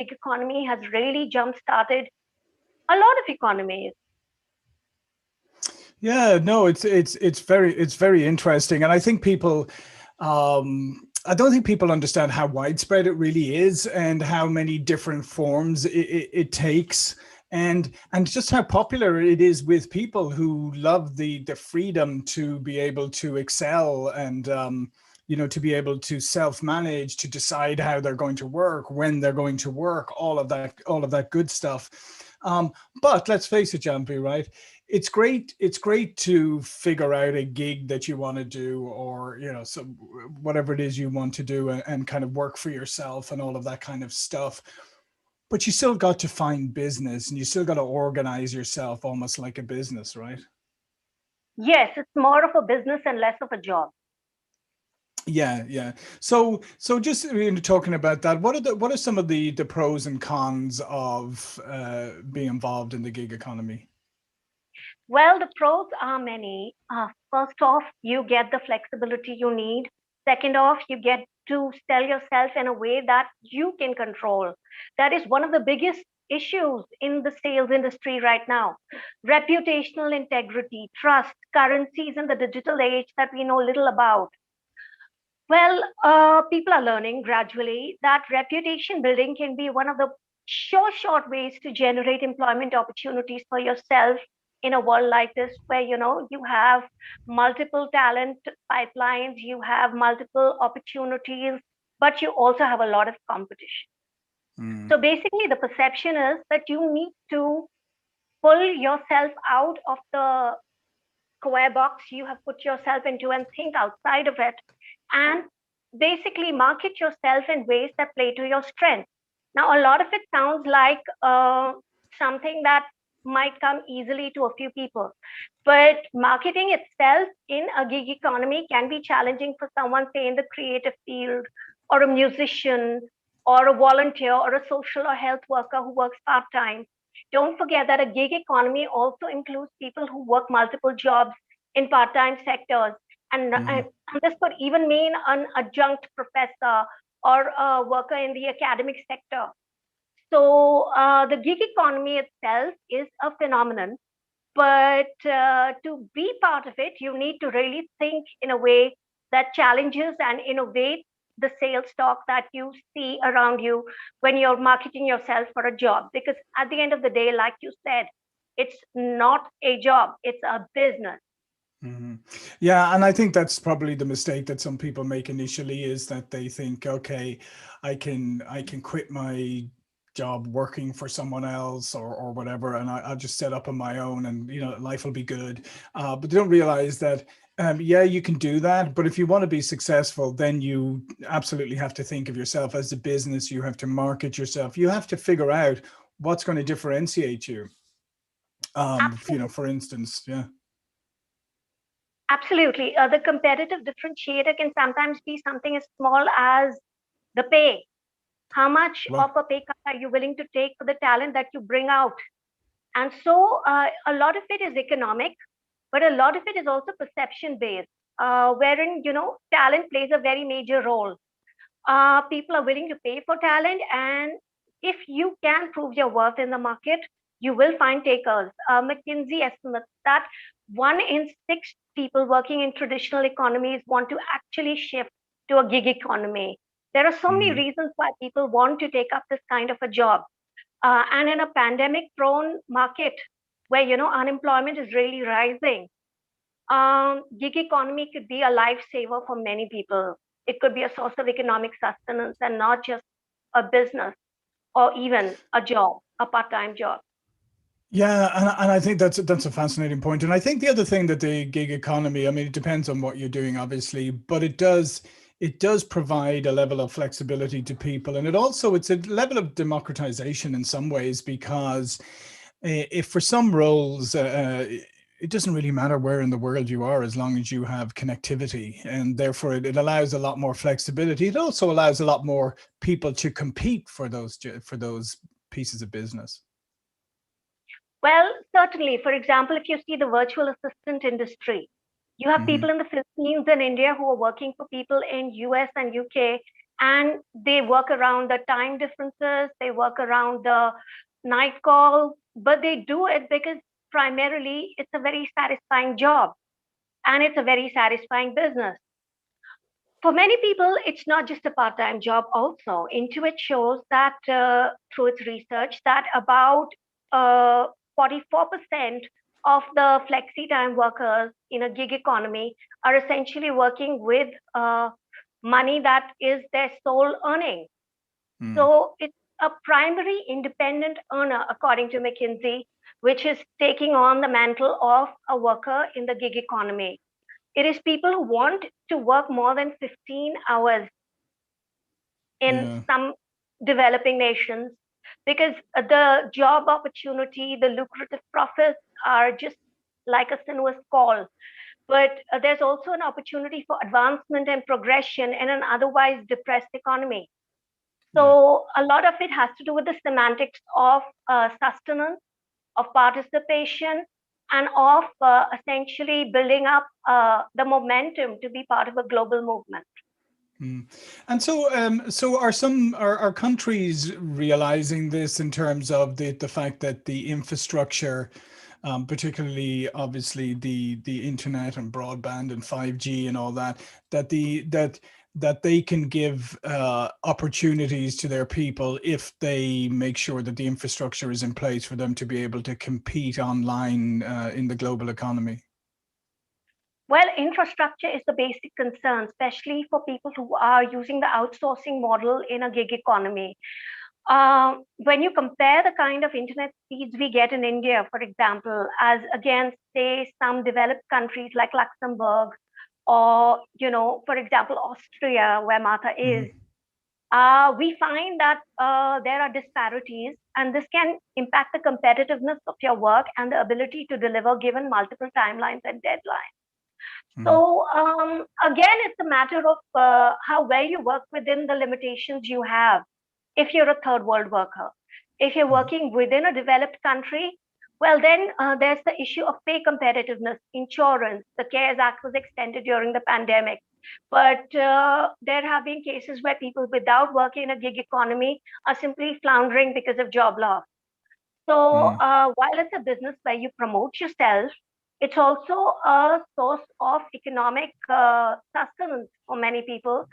gig economy has really jump-started a lot of economies. Yeah, no, it's very interesting, and I think people, I don't think people understand how widespread it really is, and how many different forms it takes, and just how popular it is with people who love the freedom to be able to excel, and to be able to self-manage, to decide how they're going to work, when they're going to work, all of that good stuff. But let's face it, Janhvi, right? It's great to figure out a gig that you want to do, or so whatever it is you want to do, and kind of work for yourself and all of that kind of stuff. But you still got to find business, and you still got to organize yourself almost like a business, right? Yes, it's more of a business and less of a job. Yeah, yeah. So just talking about that, what are some of the pros and cons of being involved in the gig economy? Well, the pros are many. First off, you get the flexibility you need. Second off, you get to sell yourself in a way that you can control. That is one of the biggest issues in the sales industry right now. Reputational integrity, trust, currencies in the digital age that we know little about. Well, people are learning gradually that reputation building can be one of the short ways to generate employment opportunities for yourself in a world like this, where you have multiple talent pipelines, you have multiple opportunities, but you also have a lot of competition. Mm. So basically, the perception is that you need to pull yourself out of the square box you have put yourself into and think outside of it, and basically market yourself in ways that play to your strength. Now, a lot of it sounds like something that might come easily to a few people, but marketing itself in a gig economy can be challenging for someone, say, in the creative field, or a musician, or a volunteer, or a social or health worker who works part time. Don't forget that a gig economy also includes people who work multiple jobs in part time sectors. And this could even mean an adjunct professor or a worker in the academic sector. So the gig economy itself is a phenomenon, but to be part of it, you need to really think in a way that challenges and innovates the sales talk that you see around you when you're marketing yourself for a job. Because at the end of the day, like you said, it's not a job, it's a business. Hmm. Yeah, and I think that's probably the mistake that some people make initially, is that they think, okay, I can quit my job working for someone else, or whatever, and I'll just set up on my own, and life will be good. But they don't realize that, yeah, you can do that, but if you want to be successful, then you absolutely have to think of yourself as a business. You have to market yourself. You have to figure out what's going to differentiate you. Absolutely. For instance, yeah. Absolutely. The competitive differentiator can sometimes be something as small as the pay. How much Well, of a pay cut are you willing to take for the talent that you bring out? And so a lot of it is economic, but a lot of it is also perception based, wherein, talent plays a very major role. People are willing to pay for talent, and if you can prove your worth in the market, you will find takers. McKinsey estimates that 1 in 6 people working in traditional economies want to actually shift to a gig economy. There are so many mhm. reasons why people want to take up this kind of a job. And in a pandemic prone market where unemployment is really rising, gig economy could be a lifesaver for many people. It could be a source of economic sustenance and not just a business or even a job, a part-time job. Yeah, and I think that's a fascinating point. And I think the other thing that the gig economy, I mean, it depends on what you're doing, obviously, but it does provide a level of flexibility to people, and it's a level of democratization in some ways, because if for some roles, it doesn't really matter where in the world you are, as long as you have connectivity, and therefore it allows a lot more flexibility. It also allows a lot more people to compete for those pieces of business. Well, certainly. For example, if you see the virtual assistant industry, you have Hmm. people in the Philippines and India who are working for people in US and UK, and they work around the time differences, they work around the night call, but they do it because primarily it's a very satisfying job and it's a very satisfying business. For many people, it's not just a part-time job also. Intuit shows that through its research that about 44% of the flexi-time workers in a gig economy are essentially working with money that is their sole earning. So it's a primary independent earner, according to McKinsey, which is taking on the mantle of a worker in the gig economy. It is people who want to work more than 15 hours in Yeah. some developing nations because the job opportunity, the lucrative profits are just like a sinuous call. But there's also an opportunity for advancement and progression in an otherwise depressed economy. Yeah. So a lot of it has to do with the semantics of sustenance, of participation, and of essentially building up the momentum to be part of a global movement. And so are countries realizing this in terms of the fact that the infrastructure, particularly obviously the internet and broadband and 5G and all that, that they can give opportunities to their people if they make sure that the infrastructure is in place for them to be able to compete online in the global economy? Well, infrastructure is the basic concern, especially for people who are using the outsourcing model in a gig economy. When you compare the kind of internet speeds we get in India, for example, as against, say, some developed countries like Luxembourg or, for example, Austria, where Martha is, we find that there are disparities, and this can impact the competitiveness of your work and the ability to deliver given multiple timelines and deadlines. So again, it's a matter of how well you work within the limitations you have. If you're a third world worker, if you're working within a developed country, well, then there's the issue of pay competitiveness, insurance. The CARES Act was extended during the pandemic. But there have been cases where people without working in a gig economy are simply floundering because of job loss. So while it's a business where you promote yourself, it's also a source of economic sustenance for many people,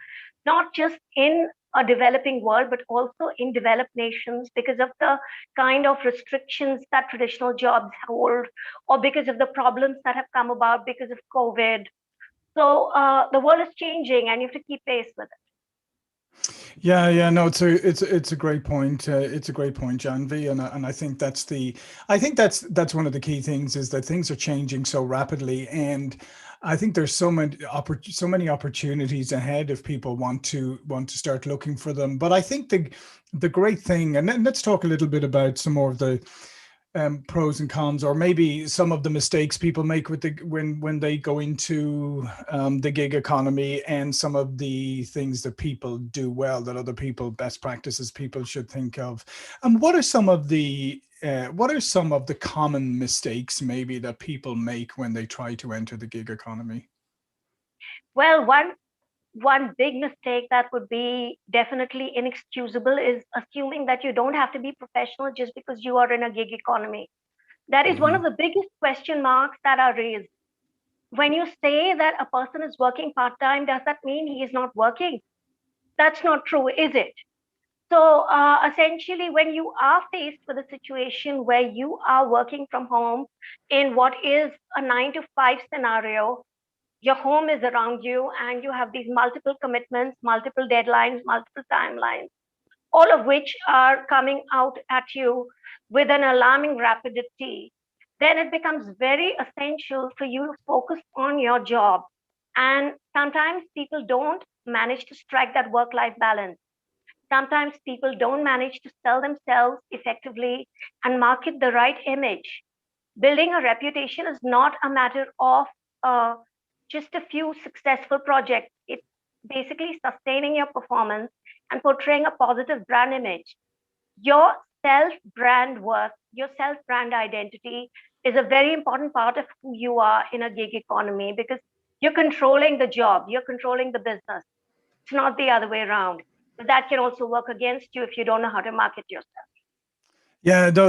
not just in a developing world, but also in developed nations because of the kind of restrictions that traditional jobs hold, or because of the problems that have come about because of COVID. So the world is changing and you have to keep pace with it. Yeah, no, it's a great point. It's a great point, Janhvi, and I think that's one of the key things is that things are changing so rapidly, and I think there's so many opportunities ahead if people want to start looking for them. But I think the great thing, and then let's talk a little bit about some more of the pros and cons, or maybe some of the mistakes people make with when they go into the gig economy, and some of the things that people do well that other people, best practices people should think of. And what are some of the common mistakes maybe that people make when they try to enter the gig economy? Well, one big mistake that would be definitely inexcusable is assuming that you don't have to be professional just because you are in a gig economy. That is one of the biggest question marks that are raised. When you say that a person is working part-time, does that mean he is not working? That's not true, is it? So essentially, when you are faced with a situation where you are working from home in what is a 9 to 5 scenario, your home is around you and you have these multiple commitments, multiple deadlines, multiple timelines, all of which are coming out at you with an alarming rapidity, then it becomes very essential for you to focus on your job. And sometimes people don't manage to strike that work life balance. Sometimes people don't manage to sell themselves effectively and market the right image. Building a reputation is not a matter of uh, just a few successful projects. It's basically sustaining your performance and portraying a positive brand image. Your self brand work, your self brand identity is a very important part of who you are in a gig economy because you're controlling the job, you're controlling the business. It's not the other way around. But that can also work against you if you don't know how to market yourself. Yeah, no,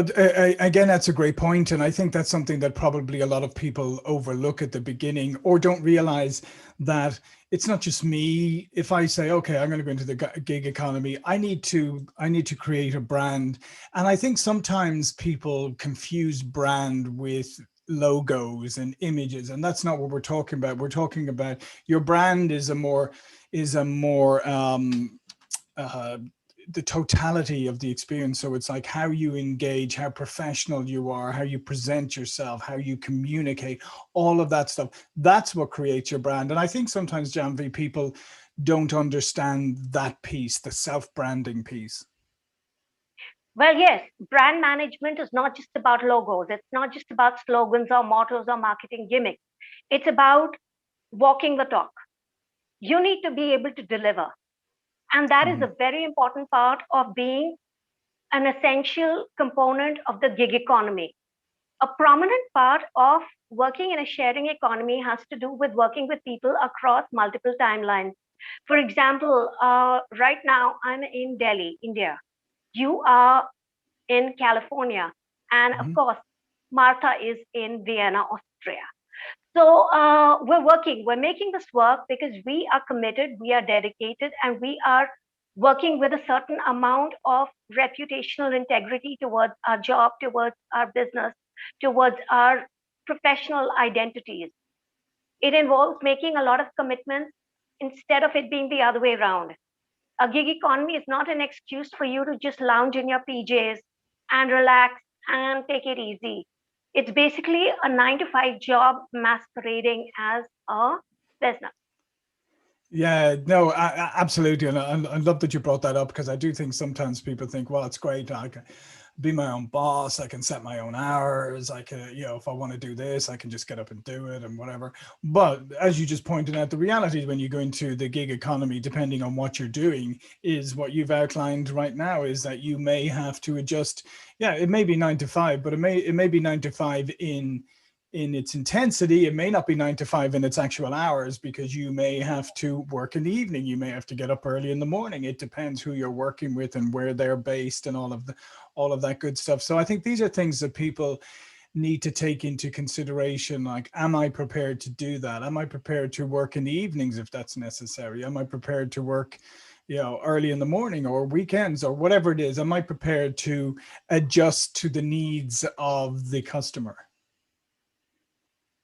again, that's a great point. And I think that's something that probably a lot of people overlook at the beginning or don't realize that it's not just me. If I say, okay, I'm going to go into the gig economy, I need to create a brand. And I think sometimes people confuse brand with logos and images, and that's not what we're talking about. We're talking about your brand is a more uh, the totality of the experience. So it's like how you engage, how professional you are, how you present yourself, how you communicate, all of that stuff. That's what creates your brand. And I think sometimes, Janhvi, people don't understand that piece, the self-branding piece. Well, yes, brand management is not just about logos. It's not just about slogans or mottos or marketing gimmicks. It's about walking the talk. You need to be able to deliver. And that is Mm. a very important part of being an essential component of the gig economy. A prominent part of working in a sharing economy has to do with working with people across multiple timelines. For example, right now I'm in Delhi, India. You are in California. And of Mhm. course, Martha is in Vienna, Austria. So we're making this work because we are committed, we are dedicated, and we are working with a certain amount of reputational integrity towards our job, towards our business, towards our professional identities. It involves making a lot of commitments instead of it being the other way around. A gig economy is not an excuse for you to just lounge in your PJs and relax and take it easy. It's basically a 9 to 5 job masquerading as a business. Yeah, no, absolutely. And I love that you brought that up because I do think sometimes people think, well, it's great. I can be my own boss. I can set my own hours. I can, if I want to do this, I can just get up and do it and whatever. But as you just pointed out, the reality when you go into the gig economy, depending on what you're doing, is what you've outlined right now is that you may have to adjust. Yeah, it may be 9 to 5, but it may be 9 to 5 in its intensity. It may not be 9 to 5 in its actual hours because you may have to work in the evening. You may have to get up early in the morning. It depends who you're working with and where they're based and all of that good stuff. So I think these are things that people need to take into consideration. Like, am I prepared to do that? Am I prepared to work in the evenings if that's necessary? Am I prepared to work early in the morning or weekends or whatever it is? Am I prepared to adjust to the needs of the customer?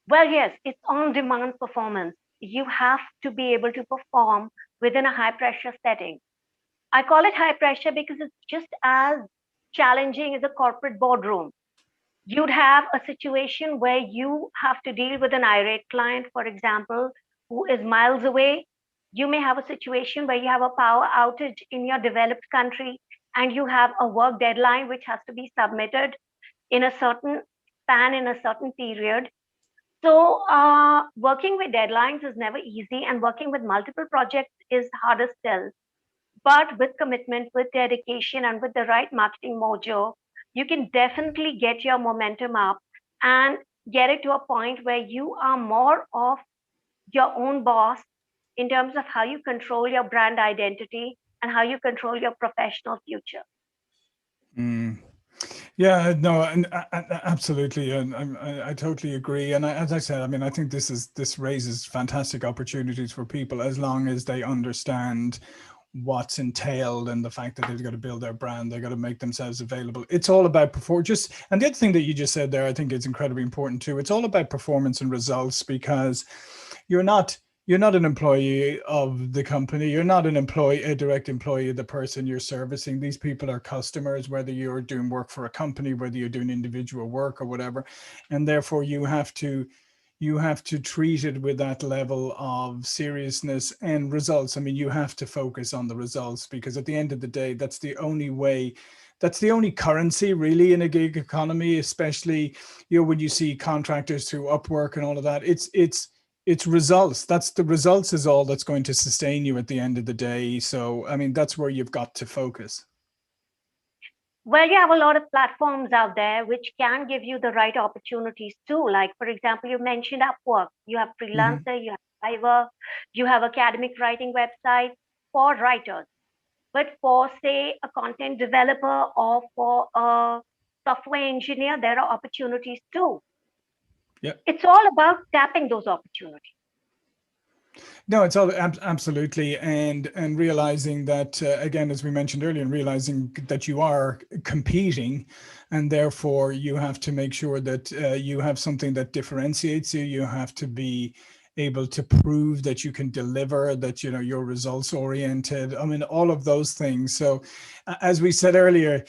Well, yes, it's on demand performance. You have to be able to perform within a high pressure setting. I call it high pressure because it's just as challenging as a corporate boardroom. You'd have a situation where you have to deal with an irate client, for example, who is miles away. You may have a situation where you have a power outage in your developed country and you have a work deadline which has to be submitted in a certain span, in a certain period. So, working with deadlines is never easy, and working with multiple projects is harder still. But with commitment, with dedication, and with the right marketing mojo, you can definitely get your momentum up and get it to a point where you are more of your own boss in terms of how you control your brand identity and how you control your professional future. Mm. Yeah, no, and absolutely, and I totally agree. And as I said, I mean, I think this raises fantastic opportunities for people as long as they understand what's entailed and the fact that they've got to build their brand, they've got to make themselves available. It's all about performance. And the other thing that you just said there, I think is incredibly important too. It's all about performance and results because you're not you're not an employee of the company. You're not a direct employee of the person you're servicing. These people are customers, whether you're doing work for a company, whether you're doing individual work or whatever. And therefore you have to treat it with that level of seriousness and results. I mean, you have to focus on the results because at the end of the day, that's the only way, that's the only currency really in a gig economy, especially, when you see contractors through Upwork and all of that, it's results. That's the results is all that's going to sustain you at the end of the day. So, I mean, that's where you've got to focus. Well, you have a lot of platforms out there which can give you the right opportunities too. Like, for example, you mentioned Upwork. You have Hmm. Freelancer, you have Fiverr, you have academic writing websites for writers. But for, say, a content developer or for a software engineer, there are opportunities too. Yeah. It's all about tapping those opportunities. No, it's all absolutely, and realizing that again, as we mentioned earlier, and realizing that you are competing, and therefore you have to make sure that you have something that differentiates you. You have to be able to prove that you can deliver, that you're results oriented. I mean, all of those things. So, as we said earlier,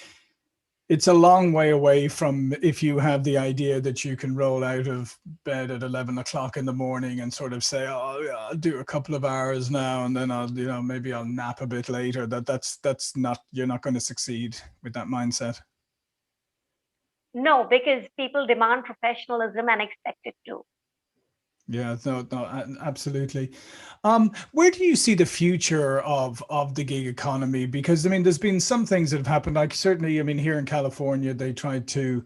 it's a long way away from if you have the idea that you can roll out of bed at 11 o'clock in the morning and sort of say, oh, yeah, I'll do a couple of hours now and then I'll, maybe I'll nap a bit later. That's not, you're not going to succeed with that mindset. No, because people demand professionalism and expect it to. Yeah, no, absolutely. Where do you see the future of the gig economy? Because I mean, there's been some things that have happened. Like certainly, I mean, here in California, they tried to,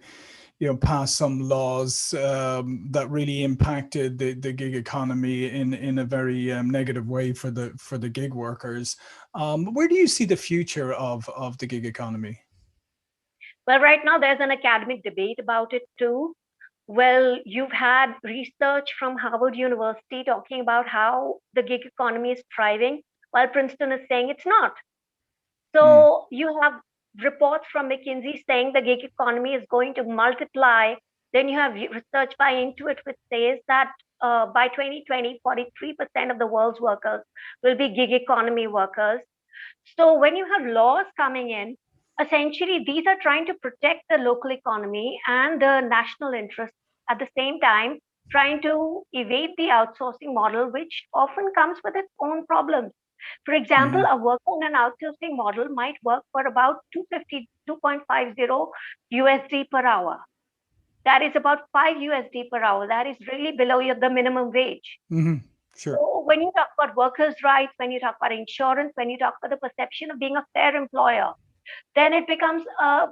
pass some laws that really impacted the gig economy in a very negative way for the gig workers. Where do you see the future of the gig economy? Well, right now there's an academic debate about it too. Well, you've had research from Harvard University talking about how the gig economy is thriving, while Princeton is saying it's not. Mm, So you have reports from McKinsey saying the gig economy is going to multiply. Then you have research by Intuit, which says that by 2020, 43% of the world's workers will be gig economy workers. So when you have laws coming in, essentially these are trying to protect the local economy and the national interest at the same time, trying to evade the outsourcing model, which often comes with its own problems. For example, mm-hmm, a worker in an outsourcing model might work for about 250, 2.50 USD per hour. That is about 5 USD per hour. That is really below the minimum wage. mm-hmm, sure. So when you talk about workers' rights, when you talk about insurance, when you talk about the perception of being a fair employer, then it becomes a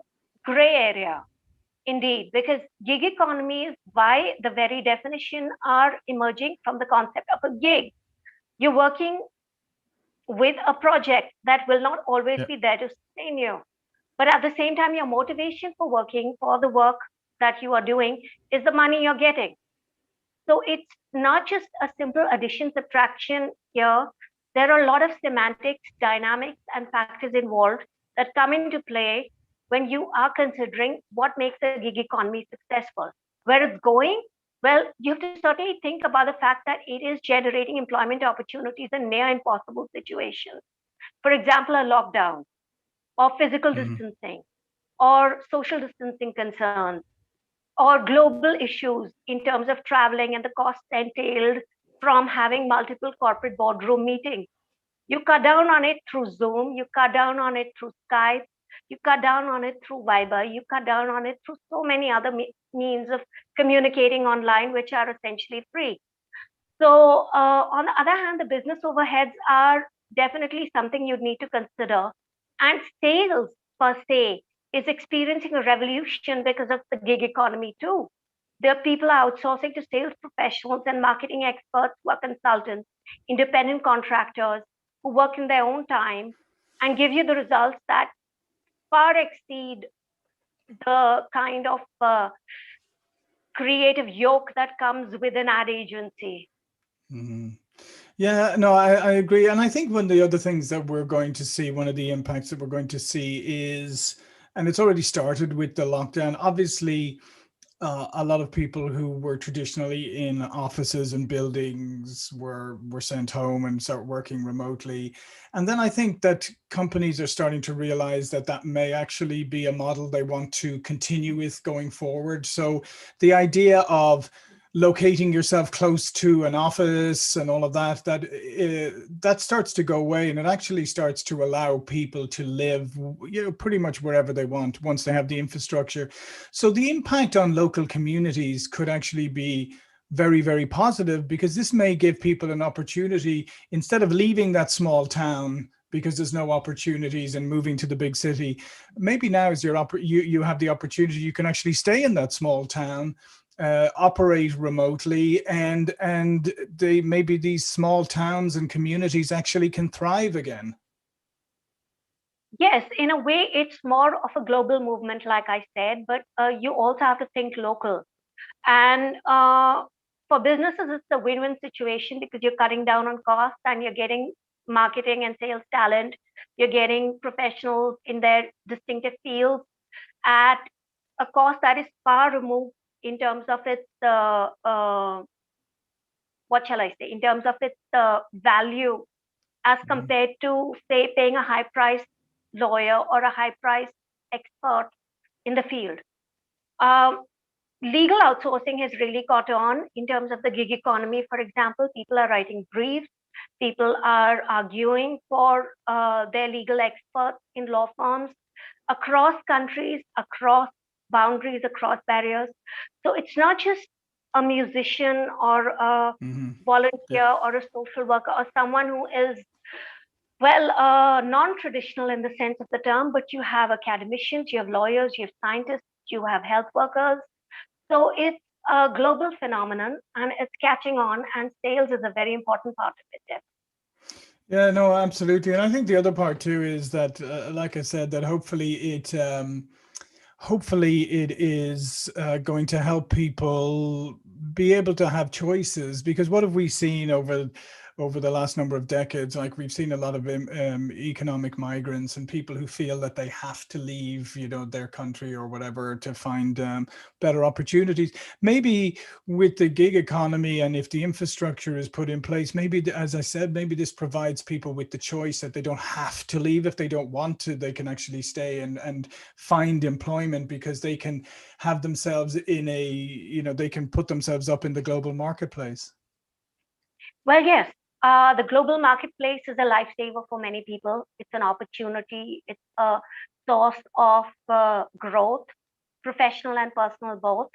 gray area indeed, because gig economies, by the very definition, are emerging from the concept of a gig. You're working with a project that will not always Yeah. be there to sustain you. But at the same time, your motivation for working for the work that you are doing is the money you're getting. So it's not just a simple addition subtraction here. There are a lot of semantics, dynamics, and factors involved that come into play when you are considering what makes a gig economy successful. Where it's going, well, you have to certainly think about the fact that it is generating employment opportunities in near impossible situations. For example, a lockdown or physical Mm-hmm. distancing or social distancing concerns or global issues in terms of traveling and the costs entailed from having multiple corporate boardroom meetings. You cut down on it through Zoom, you cut down on it through Skype, you cut down on it through Viber, you cut down on it through so many other means of communicating online, which are essentially free. So, on the other hand, the business overheads are definitely something you'd need to consider. And sales per se is experiencing a revolution because of the gig economy too. There are people outsourcing to sales professionals and marketing experts who are consultants, independent contractors who work in their own time and give you the results that far exceed the kind of creative yoke that comes with an ad agency. Mm-hmm. Yeah, no, I agree. And I think one of the other things that we're going to see, one of the impacts that we're going to see is, and it's already started with the lockdown, obviously, a lot of people who were traditionally in offices and buildings were sent home and start working remotely. And then I think that companies are starting to realize that that may actually be a model they want to continue with going forward. So the idea of locating yourself close to an office and all of that starts to go away, and it actually starts to allow people to live pretty much wherever they want once they have the infrastructure. So the impact on local communities could actually be very, very positive, because this may give people an opportunity, instead of leaving that small town because there's no opportunities and moving to the big city, maybe now is you have the opportunity, you can actually stay in that small town, operate remotely, and maybe these small towns and communities actually can thrive again. Yes, in a way, it's more of a global movement, like I said, but you also have to think local. And for businesses, it's a win-win situation because you're cutting down on costs and you're getting marketing and sales talent. You're getting professionals in their distinctive fields at a cost that is far removed in terms of its what shall I say? In terms of its value as Mhm. compared to, say, paying a high price lawyer or a high price expert in the field. Um, Legal outsourcing has really caught on in terms of the gig economy. For example, people are writing briefs, people are arguing for their legal experts in law firms across countries, across boundaries, across barriers. So it's not just a musician or a Mhm. Yeah. volunteer or a social worker or someone who is, well, non-traditional in the sense of the term, but you have academicians, you have lawyers, you have scientists, you have health workers. So it's a global phenomenon and it's catching on, and sales is a very important part of it. Yeah, no, absolutely. And I think the other part too is that, like I said, that hopefully it is going to help people be able to have choices, because what have we seen over the last number of decades? Like, we've seen a lot of economic migrants and people who feel that they have to leave, their country or whatever to find better opportunities. Maybe with the gig economy, and if the infrastructure is put in place, maybe, as I said, maybe this provides people with the choice that they don't have to leave. If they don't want to, they can actually stay and find employment, because they can have themselves in a, they can put themselves up in the global marketplace. Well, yes, the global marketplace is a lifesaver for many people. It's an opportunity, it's a source of growth, professional and personal both.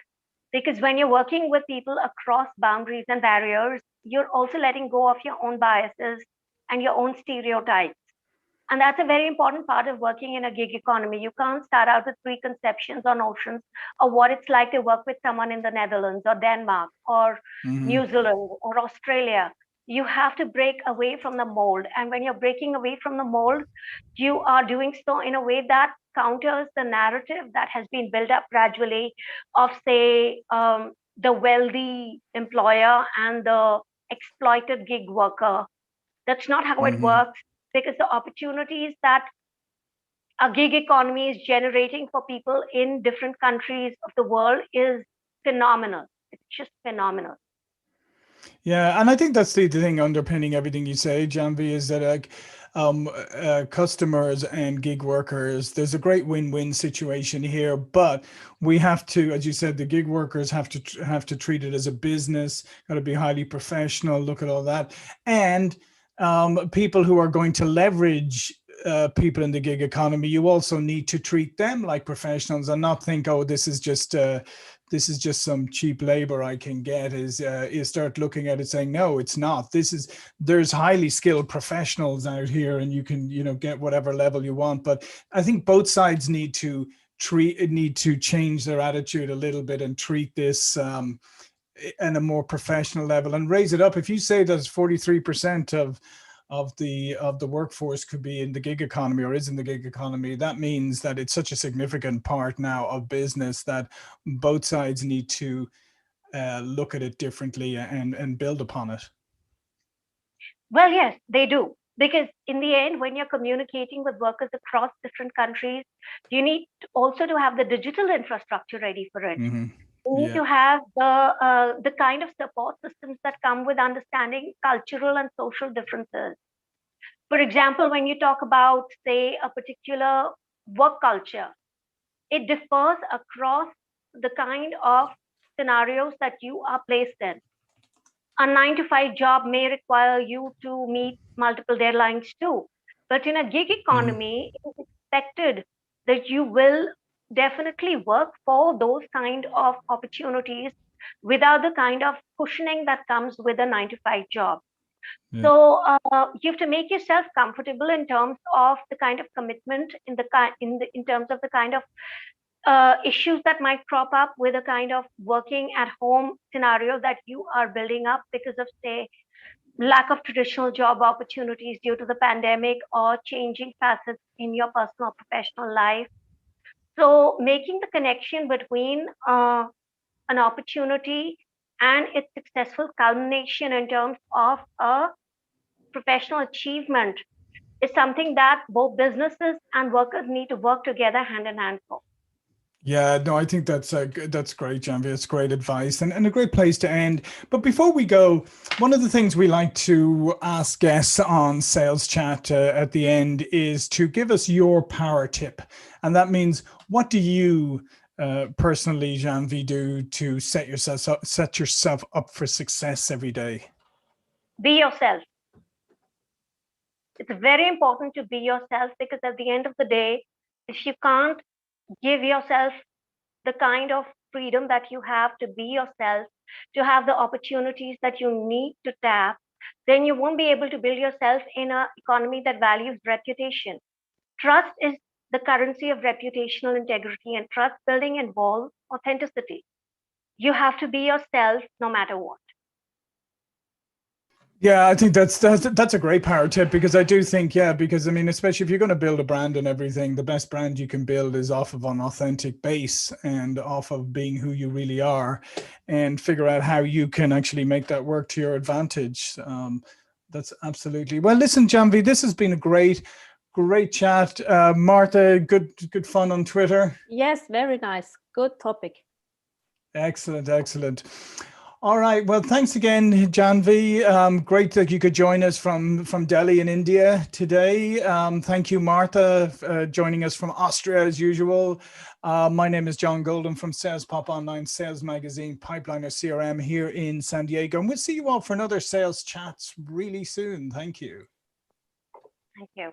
Because when you're working with people across boundaries and barriers, you're also letting go of your own biases and your own stereotypes. And that's a very important part of working in a gig economy. You can't start out with preconceptions or notions of what it's like to work with someone in the Netherlands or Denmark or Hmm. New Zealand or Australia. You have to break away from the mold. And when you're breaking away from the mold, you are doing so in a way that counters the narrative that has been built up gradually of, say, the wealthy employer and the exploited gig worker. That's not how it Hmm. works, because the opportunities that a gig economy is generating for people in different countries of the world is phenomenal. It's just phenomenal. Yeah, and I think that's the thing underpinning everything you say, Janvi, is that like customers and gig workers, there's a great win-win situation here. But we have to, as you said, the gig workers have to treat it as a business, got to be highly professional, look at all that, and people who are going to leverage people in the gig economy, you also need to treat them like professionals and not think, oh, this is just some cheap labor I can get. Is you start looking at it saying, no, it's not. There's highly skilled professionals out here, and you can get whatever level you want. But I think both sides need to change their attitude a little bit and treat this in a more professional level and raise it up. If you say that 43% of the workforce could be in the gig economy or is in the gig economy, that means that it's such a significant part now of business that both sides need to look at it differently and build upon it. Well, yes, they do. Because in the end, when you're communicating with workers across different countries, you need also to have the digital infrastructure ready for it. Hmm. You need Yeah. to have the kind of support systems that come with understanding cultural and social differences. For example, when you talk about, say, a particular work culture, it differs across the kind of scenarios that you are placed in. A 9 to 5 job may require you to meet multiple deadlines too. But in a gig Hmm. economy, it is expected that you will definitely work for those kind of opportunities without the kind of cushioning that comes with a 9 to 5 job. Yeah. So you have to make yourself comfortable in terms of the kind of commitment in terms of the kind of issues that might crop up with a kind of working at home scenario that you are building up because of, say, lack of traditional job opportunities due to the pandemic or changing facets in your personal or professional life. So making the connection between an opportunity and its successful culmination in terms of a professional achievement is something that both businesses and workers need to work together hand in hand for. Yeah, no, I think that's great, Janhvi. It's great advice and a great place to end. But before we go, one of the things we like to ask guests on Sales Chat at the end is to give us your power tip. And that means, what do you personally, Janhvi, do to set yourself up for success every day? Be yourself. It's very important to be yourself, because at the end of the day, if you can't give yourself the kind of freedom that you have to be yourself, to have the opportunities that you need to tap, then you won't be able to build yourself in an economy that values reputation. Trust is the currency of reputational integrity, and trust building involves authenticity. You have to be yourself no matter what. Yeah, I think that's a great power tip, because I do think, yeah, because I mean, especially if you're going to build a brand and everything, the best brand you can build is off of an authentic base and off of being who you really are, and figure out how you can actually make that work to your advantage. That's absolutely. Well, listen, Janhvi, this has been a great chat. Martha, good fun on Twitter. Yes, very nice. Good topic. Excellent. All right. Well, thanks again, Janhvi. Great that you could join us from Delhi in India today. Thank you, Martha, joining us from Austria as usual. My name is John Golden from SalesPOP Online Sales Magazine, Pipeliner CRM here in San Diego. And we'll see you all for another Sales Chats really soon. Thank you. Thank you.